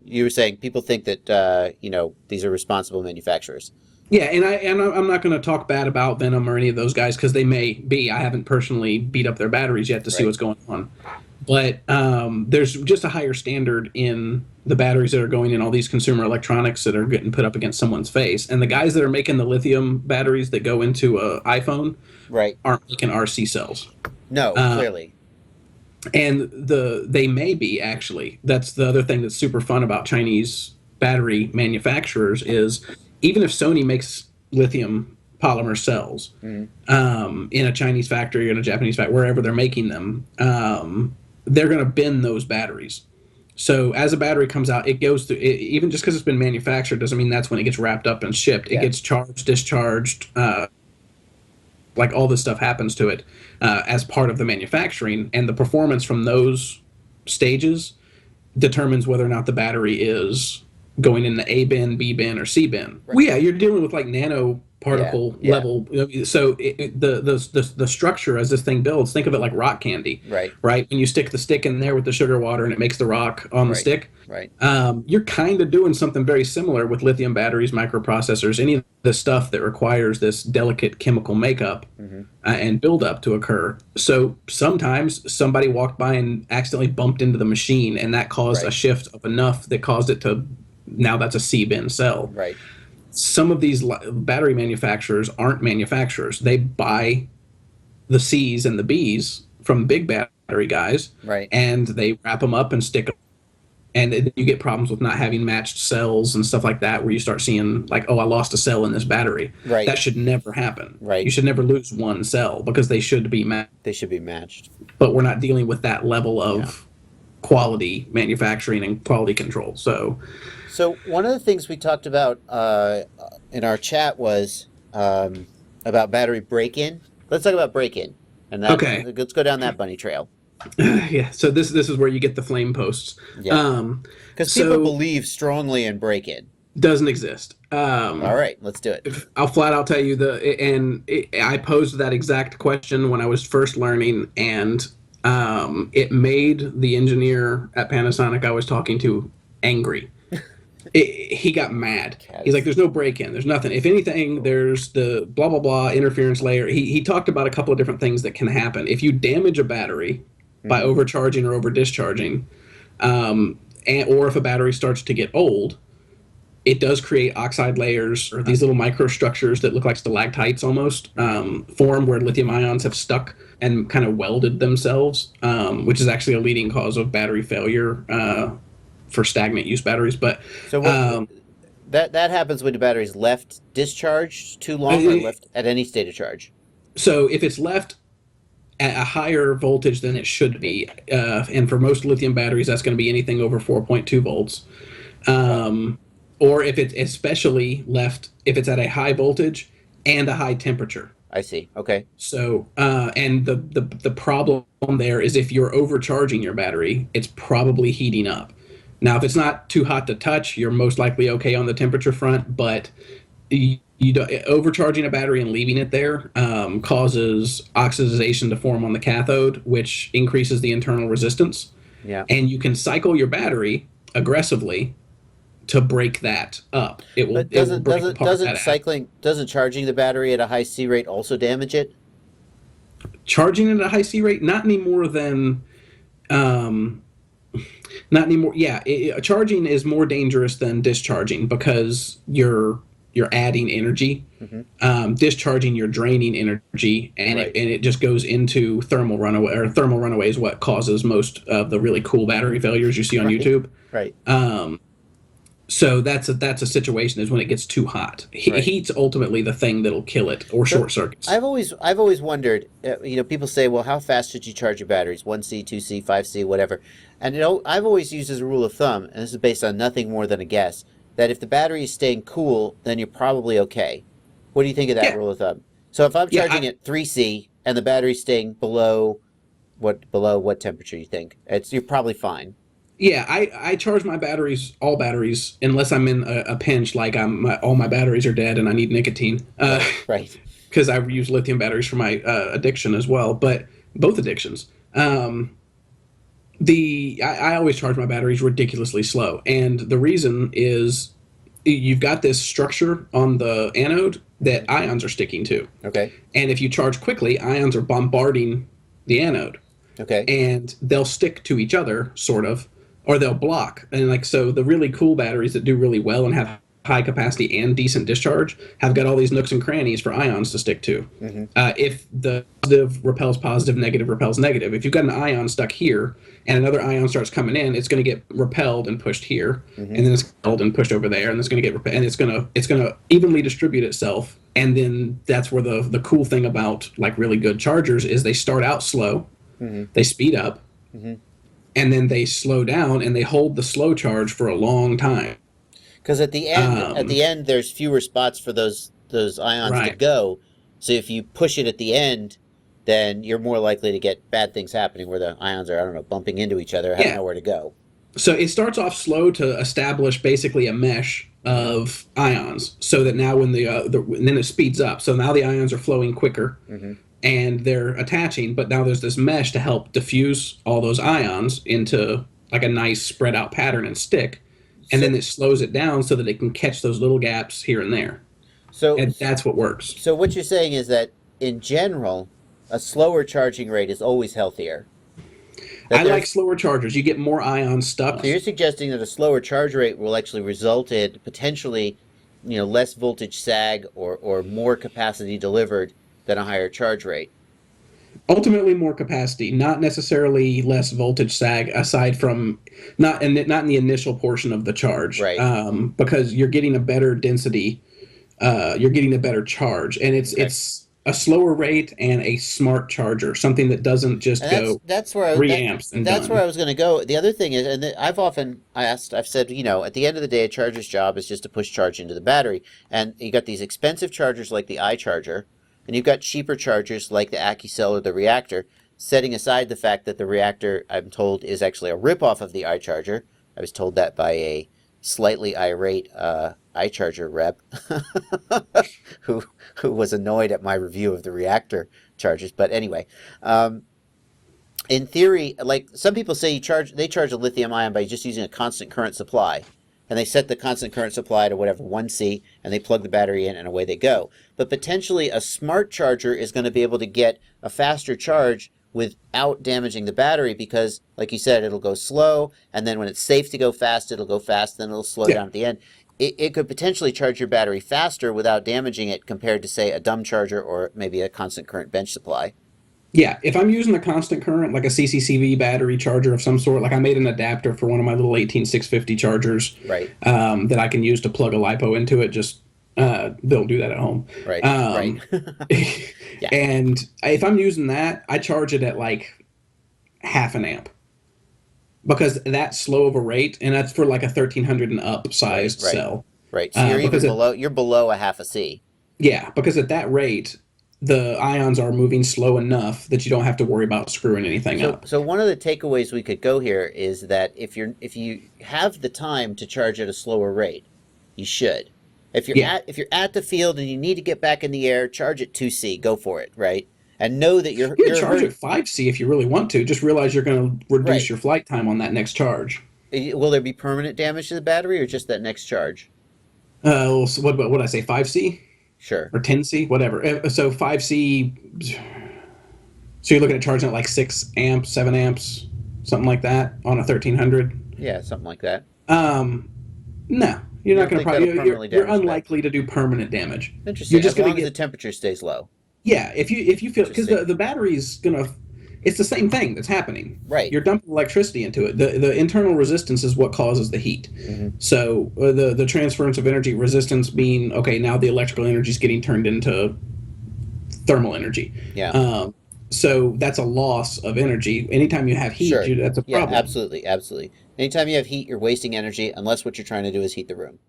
you were saying people think that these are responsible manufacturers. Yeah, and I'm not going to talk bad about Venom or any of those guys because they may be. I haven't personally beat up their batteries yet to see Right. what's going on. But there's just a higher standard in the batteries that are going in all these consumer electronics that are getting put up against someone's face. And the guys that are making the lithium batteries that go into a iPhone Right. aren't making RC cells. No, Uh, clearly. and they may be actually. That's the other thing that's super fun about Chinese battery manufacturers is even if Sony makes lithium polymer cells in a Chinese factory or in a Japanese factory, wherever they're making them, they're going to bin those batteries. So as a battery comes out, it goes through. Even just because it's been manufactured doesn't mean that's when it gets wrapped up and shipped. It Yeah. gets charged, discharged. Like all this stuff happens to it as part of the manufacturing, and the performance from those stages determines whether or not the battery is going in the A bin, B bin, or C bin. Right. Well, yeah, you're dealing with like nanoparticle Yeah. level. So the structure as this thing builds, think of it like rock candy. Right. Right. When you stick the stick in there with the sugar water and it makes the rock on the Right. stick. Right. You're kind of doing something very similar with lithium batteries, microprocessors, any of the stuff that requires this delicate chemical makeup and buildup to occur. So sometimes somebody walked by and accidentally bumped into the machine, and that caused Right. a shift of enough that caused it to now that's a C bin cell. Right. Some of these battery manufacturers aren't manufacturers. They buy the C's and the B's from big battery guys, Right. and they wrap them up and stick them. And then you get problems with not having matched cells and stuff like that, where you start seeing like, oh, I lost a cell in this battery. Right. That should never happen. Right. You should never lose one cell because they should be matched. They should be matched. But we're not dealing with that level of quality manufacturing and quality control. So one of the things we talked about in our chat was about battery break-in. Let's talk about break-in. And that, Okay. Let's go down that bunny trail. Yeah. So this is where you get the flame posts. Yeah. Because so- people believe strongly in break-in. Doesn't exist. All right, let's do it. I'll flat out tell you I posed that exact question when I was first learning, and it made the engineer at Panasonic I was talking to angry. He got mad. He's like, there's no break-in. There's nothing. If anything, there's the blah, blah, blah interference layer. He talked about a couple of different things that can happen. If you damage a battery by overcharging or over-discharging, or if a battery starts to get old, it does create oxide layers or these little microstructures that look like stalactites almost form where lithium ions have stuck and kind of welded themselves, which is actually a leading cause of battery failure for stagnant use batteries. But So that happens when the battery's left discharged too long or left at any state of charge. so if it's left at a higher voltage than it should be, and for most lithium batteries, that's going to be anything over 4.2 volts. Or if it's especially left, if it's at a high voltage and a high temperature. I see. Okay. So, and the problem there is if you're overcharging your battery, it's probably heating up. Now, if it's not too hot to touch, you're most likely okay on the temperature front, but you don't, overcharging a battery and leaving it there causes oxidation to form on the cathode, which increases the internal resistance. Yeah. And you can cycle your battery aggressively to break that up. It will. But it will break apart that doesn't charging the battery at a high C rate also damage it? Charging at a high C rate, not any more than. Not anymore. Yeah, charging is more dangerous than discharging because you're adding energy. Discharging, you're draining energy, and Right. it just goes into thermal runaway. Or thermal runaway is what causes most of the really cool battery failures you see on YouTube. Right. So that's a situation is when it gets too hot. Right. Heat's ultimately the thing that'll kill it, or short circuits. I've always wondered, people say, well, how fast should you charge your batteries? 1C, 2C, 5C, whatever. And I've always used as a rule of thumb, and this is based on nothing more than a guess, that if the battery is staying cool, then you're probably okay. What do you think of that rule of thumb? So if I'm charging at 3C and the battery's staying below what temperature you think? You're probably fine. Yeah, I charge my batteries, all batteries, unless I'm in a pinch, like all my batteries are dead and I need nicotine. Right. Because I use lithium batteries for my addiction as well, but both addictions. I always charge my batteries ridiculously slow, and the reason is you've got this structure on the anode that Hmm. ions are sticking to, Okay. and if you charge quickly, ions are bombarding the anode, Okay. and they'll stick to each other, sort of, or they'll block. And like so, the really cool batteries that do really well and have high capacity and decent discharge have got all these nooks and crannies for ions to stick to. Hmm. If the positive repels positive, negative repels negative. If you've got an ion stuck here and another ion starts coming in, it's going to get repelled and pushed here, Hmm. and then it's repelled and pushed over there, and it's going to get repelled, and it's going to evenly distribute itself. And then that's where the cool thing about like really good chargers is they start out slow, Hmm. they speed up, Hmm. and then they slow down and they hold the slow charge for a long time. Because at the Um, end, there's fewer spots for those ions to right. go. So if you push it at the end, then you're more likely to get bad things happening where the ions are, I don't know, bumping into each other, have Yeah. nowhere to go. So it starts off slow to establish basically a mesh Hmm. of ions, so that now when and then it speeds up. So now the ions are flowing quicker Hmm. and they're attaching, but now there's this mesh to help diffuse all those ions into like a nice spread out pattern and stick. And So then it slows it down so that it can catch those little gaps here and there. so And that's what works. so what you're saying is that in general, a slower charging rate is always healthier. That I like there's slower chargers. You get more ions stuck. So you're suggesting that a slower charge rate will actually result in potentially, less voltage sag or more capacity delivered than a higher charge rate. Ultimately more capacity, not necessarily less voltage sag, aside from not in the initial portion of the charge, Right. because you're getting a better density, you're getting a better charge, and it's Okay. it's a slower rate and a smart charger, something that doesn't just And that's go that's where I, 3 amps and that's where I done. was going to go. The other thing is, and I've often I've said, at the end of the day, a charger's job is just to push charge into the battery. And you got these expensive chargers like the iCharger, and you've got cheaper chargers like the AccuCell or the Reactor. Setting aside the fact that the Reactor, I'm told, is actually a ripoff of the iCharger. I was told that by a slightly irate iCharger rep who who was annoyed at my review of the Reactor chargers. But anyway, um, in theory, like some people say, they charge a lithium ion by just using a constant current supply, and they set the constant current supply to whatever 1C, and they plug the battery in, and away they go. But potentially, a smart charger is going to be able to get a faster charge without damaging the battery because, like you said, it'll go slow, and then when it's safe to go fast, it'll go fast, then it'll slow Yeah, down at the end. It could potentially charge your battery faster without damaging it compared to, say, a dumb charger or maybe a constant current bench supply. yeah. If I'm using a constant current, like a CCCV battery charger of some sort, like I made an adapter for one of my little 18650 chargers, Right, that I can use to plug a LiPo into it. Just don't do that at home. right, right. Um, Yeah. and if I'm using that, I charge it at like half an amp because that's slow of a rate, and that's for like a 1300 and up Right, sized right, cell. right. So you're even Because it, you're below a half a C. yeah, because at that rate, the ions are moving slow enough that you don't have to worry about screwing anything So up. so one of the takeaways we could go here is that if you have the time to charge at a slower rate, you should. Yeah, If you're at the field and you need to get back in the air, charge at 2C, go for it, right? And know that you can you're charge hurt. at 5C if you really want to. Just realize you're going to reduce Right. your flight time on that next charge. Will there be permanent damage to the battery or just that next charge? So what did I say? 5C Sure. or 10C, whatever. So 5C. So you're looking at charging at like 6 amps, 7 amps, something like that on a 1300. Yeah, something like that. Um, no, you're You not don't going to think that'll probably. permanently You're damage the battery? unlikely to do permanent damage. You're Interesting. just As going long to as the get. temperature stays low. Yeah, if you feel because Interesting. the battery's gonna, it's the same thing that's happening. Right. You're dumping electricity into it. The internal resistance is what causes the heat. Hmm. So the transference of energy, resistance being okay. Now the electrical energy is getting turned into thermal energy. Yeah. So that's a loss of energy. Anytime you have heat, Sure. that's a Yeah, problem. absolutely, absolutely. Anytime you have heat, you're wasting energy unless what you're trying to do is heat the room.